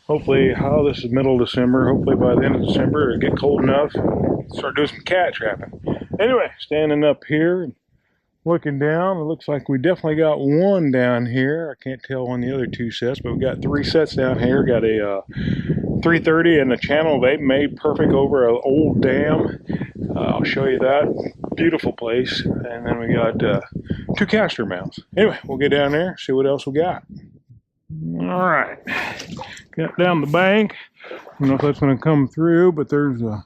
Hopefully, this is middle of December. Hopefully by the end of December it'll get cold enough and start doing some cat trapping. Anyway, standing up here and looking down, it looks like we definitely got one down here. I can't tell on the other two sets, but we got 3 sets down here. Got a 330 and a channel they made perfect over an old dam. I'll show you that. Beautiful place. And then we got 2 caster mounts. Anyway, we'll get down there, see what else we got. All right, got down the bank. I don't know if that's going to come through, but there's a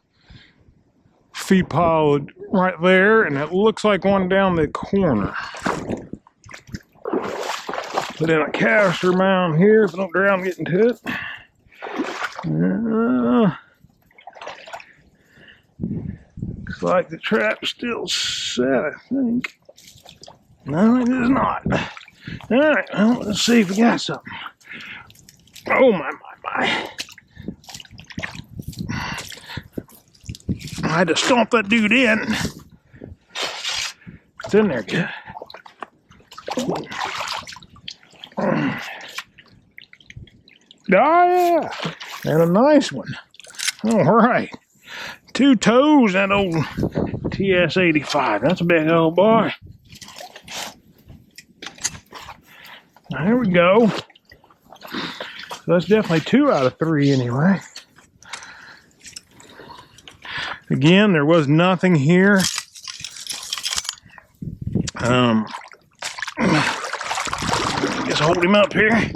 feed pile right there, and it looks like one down the corner. Put in a caster mount here, if I don't drown getting to it. Looks like the trap's still set, I think. No, it is not. All right, well, let's see if we got something. Oh, my. I had to stomp that dude in. It's in there good. Oh, yeah, and a nice one. All right. 2 toes, that old TS-85. That's a big old boy. There we go. So that's definitely 2 out of 3 anyway. Again, there was nothing here. Just hold him up here.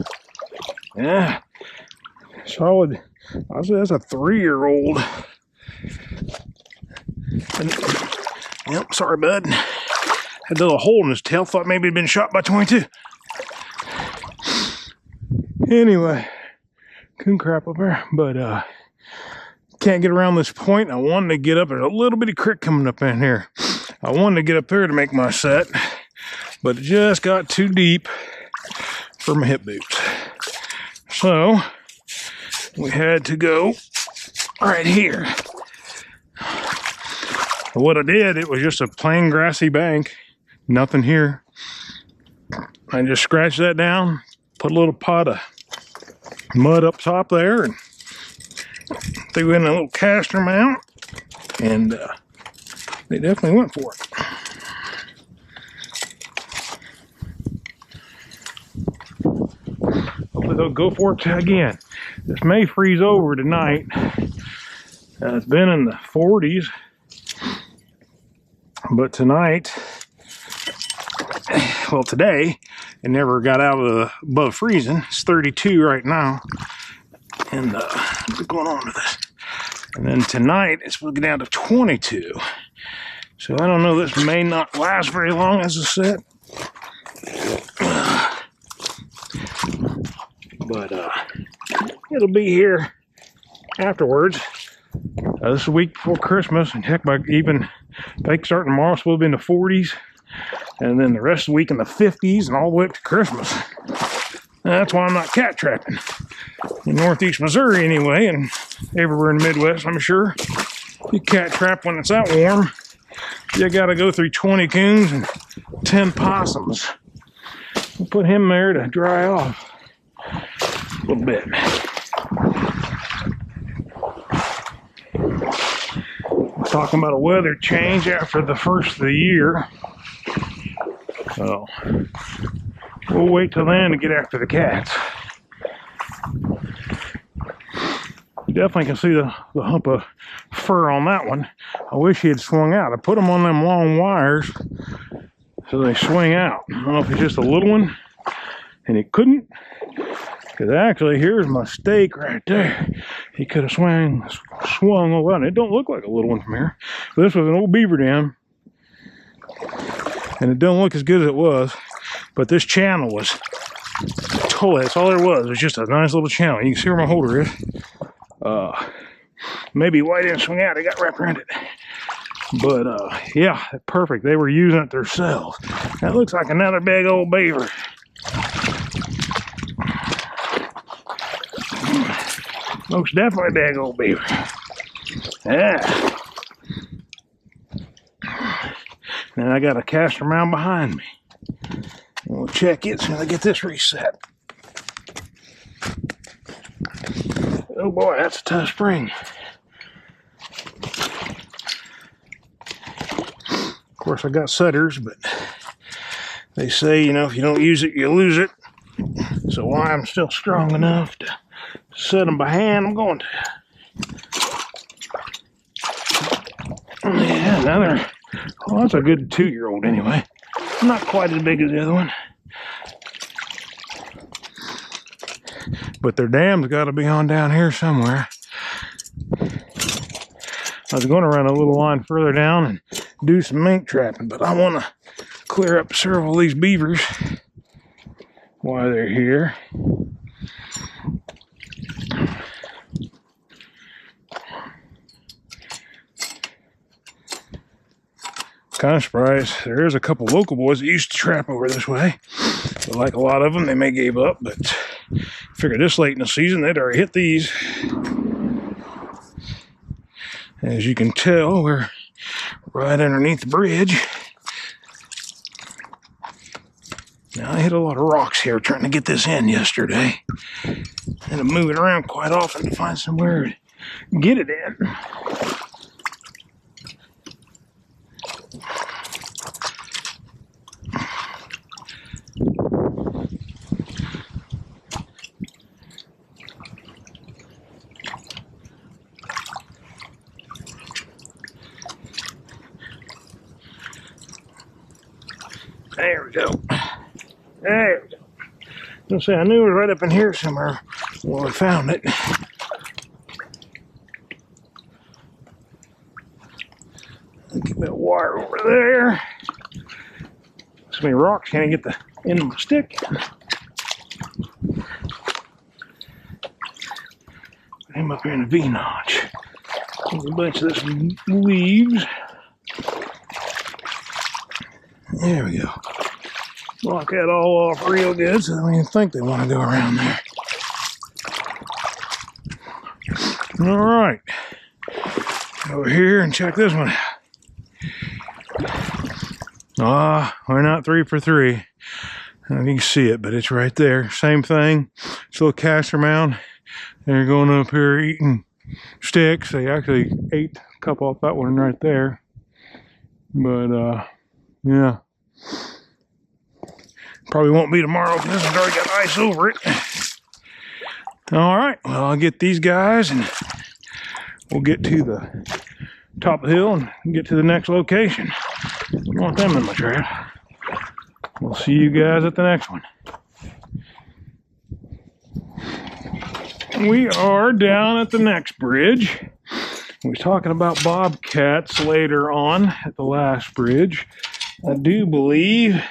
Yeah. Solid. I'll say that's a 3-year-old. Yep, sorry, bud. Had a little hole in his tail. Thought maybe he'd been shot by 22. Anyway, coon crap up there, but can't get around this point. I wanted to get up. There's a little bitty creek coming up in here. I wanted to get up there to make my set, but it just got too deep for my hip boots. So we had to go right here. What I did, it was just a plain grassy bank, nothing here. I just scratched that down, put a little pot of mud up top there, and threw in a little caster mount, and they definitely went for it. Hopefully they'll go for it again. This may freeze over tonight. It's been in the 40s, but tonight, well, today, it never got out of above freezing. It's 32 right now. And what's going on with this? And then tonight, it's going to get down to 22. So I don't know, this may not last very long as a set. But it'll be here afterwards. This is a week before Christmas. And heck, by even, I think starting tomorrow, it's will be in the 40s. And then the rest of the week in the 50s and all the way up to Christmas. That's why I'm not cat trapping. In northeast Missouri anyway, and everywhere in the Midwest, I'm sure. You cat trap when it's that warm. You gotta go through 20 coons and 10 possums. We'll put him there to dry off a little bit. I'm talking about a weather change after the first of the year. So we'll wait till then to get after the cats. You definitely can see the hump of fur on that one. I wish he had swung out. I put them on them long wires so they swing out. I don't know if it's just a little one and he couldn't. Because actually, here's my stake right there. He could have swung over it. It don't look like a little one from here. But this was an old beaver dam. And it don't look as good as it was. But this channel was totally, that's all there was. It was just a nice little channel. You can see where my holder is. Maybe why it didn't swing out. It got wrapped around it. But yeah, perfect. They were using it themselves. That looks like another big old beaver. Most definitely big old beaver. Yeah. And I got a caster mound behind me. We'll check it as soon as I get this reset. Oh boy, that's a tough spring. Of course, I got setters, but they say, you know, if you don't use it, you lose it. So I'm still strong enough to set them by hand. I'm going to. Yeah, another. Well, that's a good 2-year-old anyway. Not quite as big as the other one. But their dam's got to be on down here somewhere. I was going to run a little line further down and do some mink trapping, but I want to clear up several of these beavers while they're here. Kind of surprised. There is a couple local boys that used to trap over this way. But like a lot of them, they may gave up, but figure this late in the season, they'd already hit these. As you can tell, we're right underneath the bridge. Now, I hit a lot of rocks here trying to get this in yesterday. And I'm moving around quite often to find somewhere to get it in. There we go. There we go. I was gonna say, I knew it was right up in here somewhere when we found it. Get that wire over there. So many rocks, can't get the end of my stick. Put him up here in the V-notch. There's a bunch of this leaves. There we go. Block that all off real good so they don't even think they want to go around there. All right. Over here and check this one out. We're not 3 for 3. I don't know if you can see it, but it's right there. Same thing. It's a little caster mound. They're going up here eating sticks. They actually ate a couple off that one right there. But, yeah. Probably won't be tomorrow because this has already got ice over it. All right, well, I'll get these guys and we'll get to the top of the hill and get to the next location. I don't want them in my trap. We'll see you guys at the next one. We are down at the next bridge. We were talking about bobcats later on at the last bridge. I do believe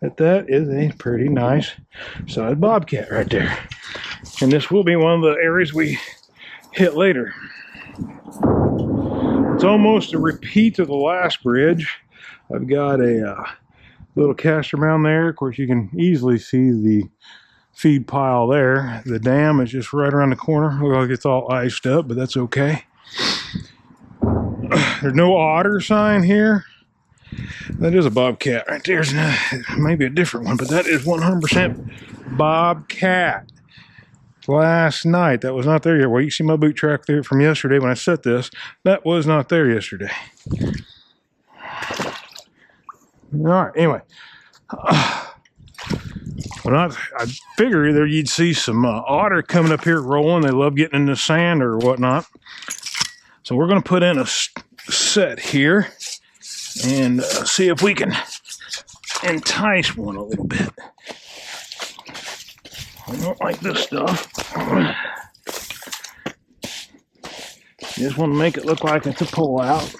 that is a pretty nice sized bobcat right there. And this will be one of the areas we hit later. It's almost a repeat of the last bridge. I've got a little caster mound there. Of course, you can easily see the feed pile there. The dam is just right around the corner. Looks like it's all iced up, but that's okay. There's no otter sign here. That is a bobcat right there. Maybe a different one, but that is 100% bobcat. Last night, that was not there yet. Well, you see my boot track there from yesterday when I set this. That was not there yesterday. All right, anyway. Well, I figure either you'd see some otter coming up here rolling. They love getting in the sand or whatnot. So we're going to put in a set here and see if we can entice one a little bit. I don't like this stuff. Just want to make it look like it's a pull out.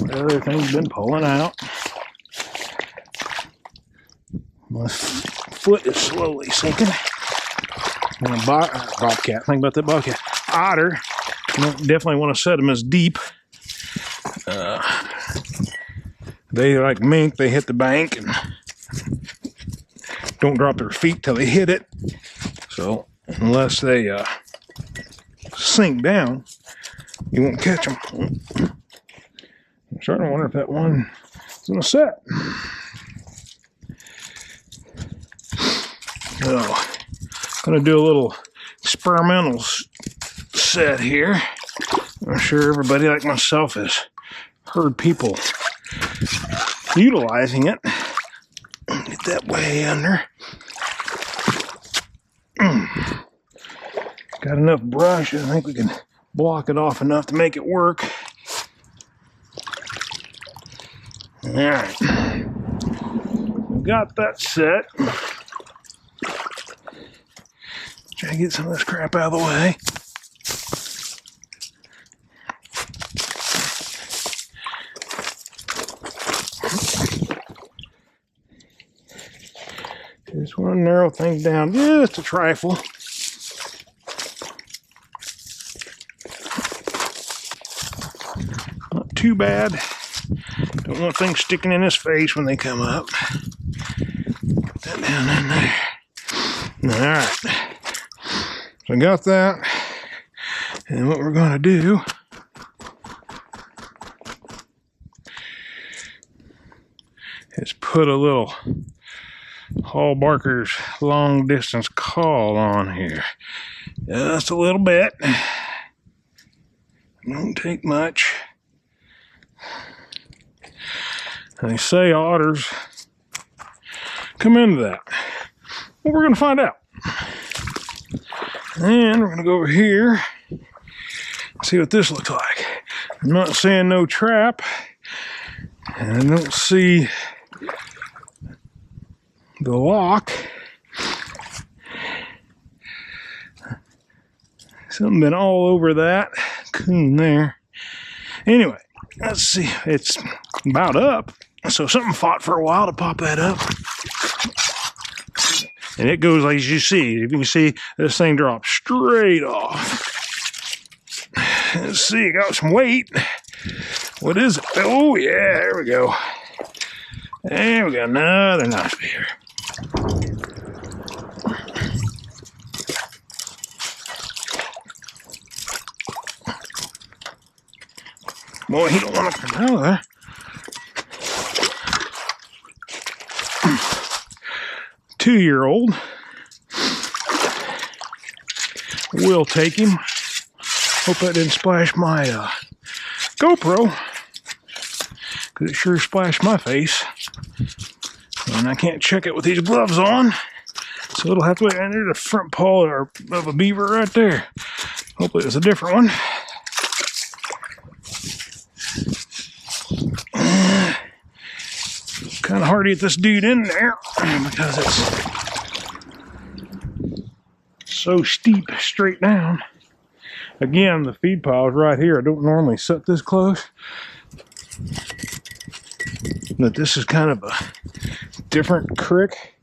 The other thing's been pulling out. My foot is slowly sinking. And a bobcat. Think about that bobcat. Otter. You don't definitely want to set them as deep. They, like mink, they hit the bank and don't drop their feet till they hit it. So unless they sink down, you won't catch them. I'm starting to wonder if that one is going to set. So Gonna do a little experimental set here. I'm sure everybody like myself has heard people utilizing it. Get that way under. Got enough brush. I think we can block it off enough to make it work. All right, we got that set. Try to get some of this crap out of the way. Just want to narrow things down just a trifle. Not too bad. Don't want things sticking in his face when they come up. Put that down in there. All right. So I got that. And what we're going to do is put a little Hall Barker's long distance call on here. Just a little bit. Don't take much. They say otters come into that. Well, we're going to find out. And we're going to go over here and see what this looks like. I'm not seeing no trap. And I don't see the lock. Something been all over that coon there. Anyway, let's see. It's about up. So something fought for a while to pop that up. And it goes like you see. If you can see, this thing drops straight off. Let's see, got some weight. What is it? Oh yeah, there we go. There we go, another nice beaver. Boy, he don't want to come out of there. Two-year-old. We'll take him. Hope that didn't splash my GoPro, because it sure splashed my face. And I can't check it with these gloves on, so it'll have to wait. And there's a front paw of a beaver right there. Hopefully it's a different one. Kind of hard to get this dude in there because it's so steep straight down. Again, the feed pile is right here. I don't normally set this close, but this is kind of a different creek.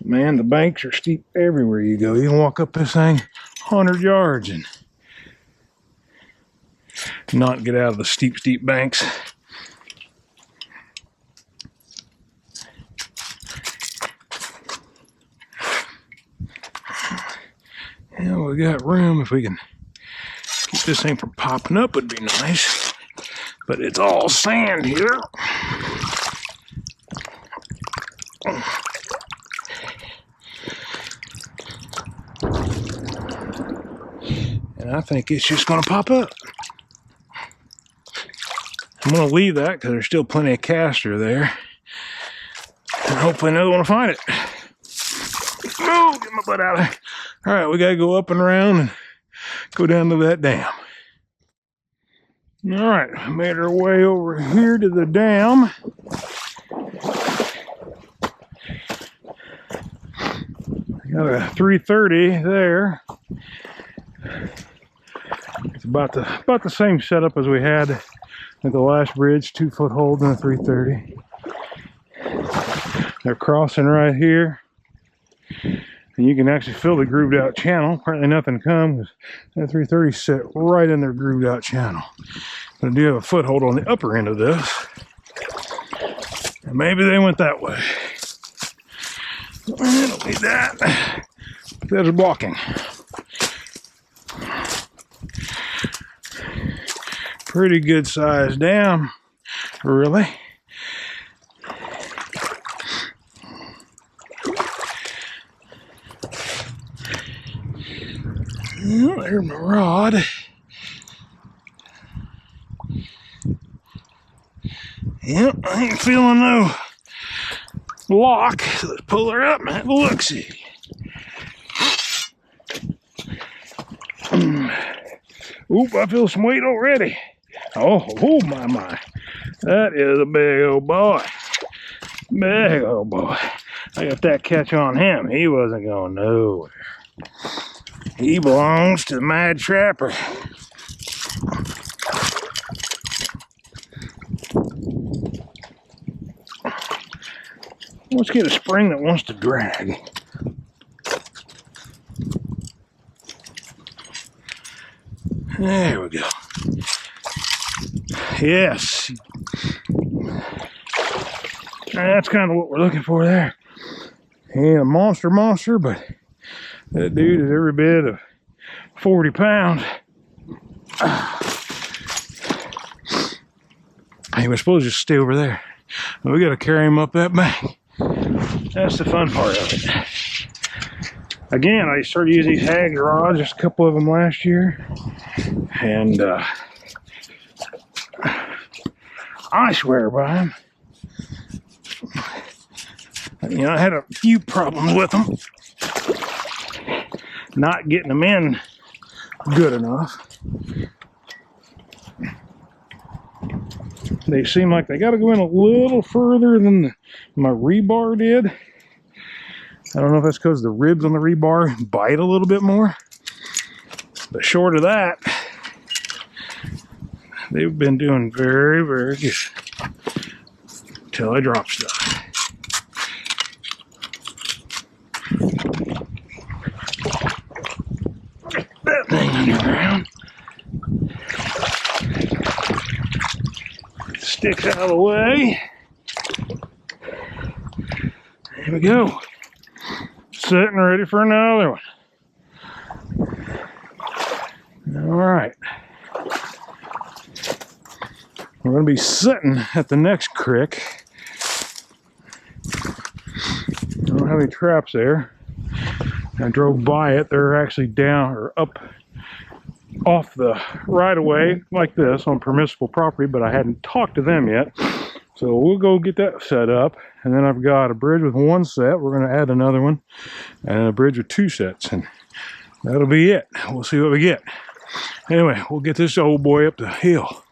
Man, the banks are steep everywhere you go. You can walk up this thing 100 yards and not get out of the steep banks. Yeah, we got room. If we can keep this thing from popping up would be nice. But it's all sand here. And I think it's just going to pop up. I'm going to leave that because there's still plenty of castor there. And hopefully another one will find it. Oh, get my butt out of there. All right, we got to go up and around and go down to that dam. All right, made our way over here to the dam. Got a 330 there. It's about the same setup as we had at the last bridge, 2-foot hold and a 330. They're crossing right here. And you can actually feel the grooved out channel. Apparently nothing comes. That 330 set right in their grooved out channel. But I do have a foothold on the upper end of this. And maybe they went that way. I don't need that. That's blocking. Pretty good size dam, really. There's my rod. Yep, I ain't feeling no lock. Let's pull her up and have a look-see. Oop, I feel some weight already. Oh my. That is a big old boy. Big old boy. I got that catch on him. He wasn't going nowhere. He belongs to the Madtrapper. Let's get a spring that wants to drag. There we go. Yes. That's kind of what we're looking for there. He ain't a monster, but that dude is every bit of 40 pounds. He was supposed to just stay over there. We got to carry him up that bank. That's the fun part of it. Again, I started using these HagZ rods, just a couple of them last year. And I swear by them. You know, I had a few problems with them. Not getting them in good enough. They seem like they got to go in a little further than my rebar did. I don't know if that's because the ribs on the rebar bite a little bit more. But short of that, they've been doing very, very good. Until I drop stuff. Get that thing underground. Sticks out of the way. There we go. Sitting ready for another one. All right. We're going to be sitting at the next creek. I don't have any traps there. I drove by it. They're actually down or up off the right of way like this on permissible property, but I hadn't talked to them yet. So we'll go get that set up. And then I've got a bridge with one set. We're going to add another one and a bridge with two sets. And that'll be it. We'll see what we get. Anyway, we'll get this old boy up the hill.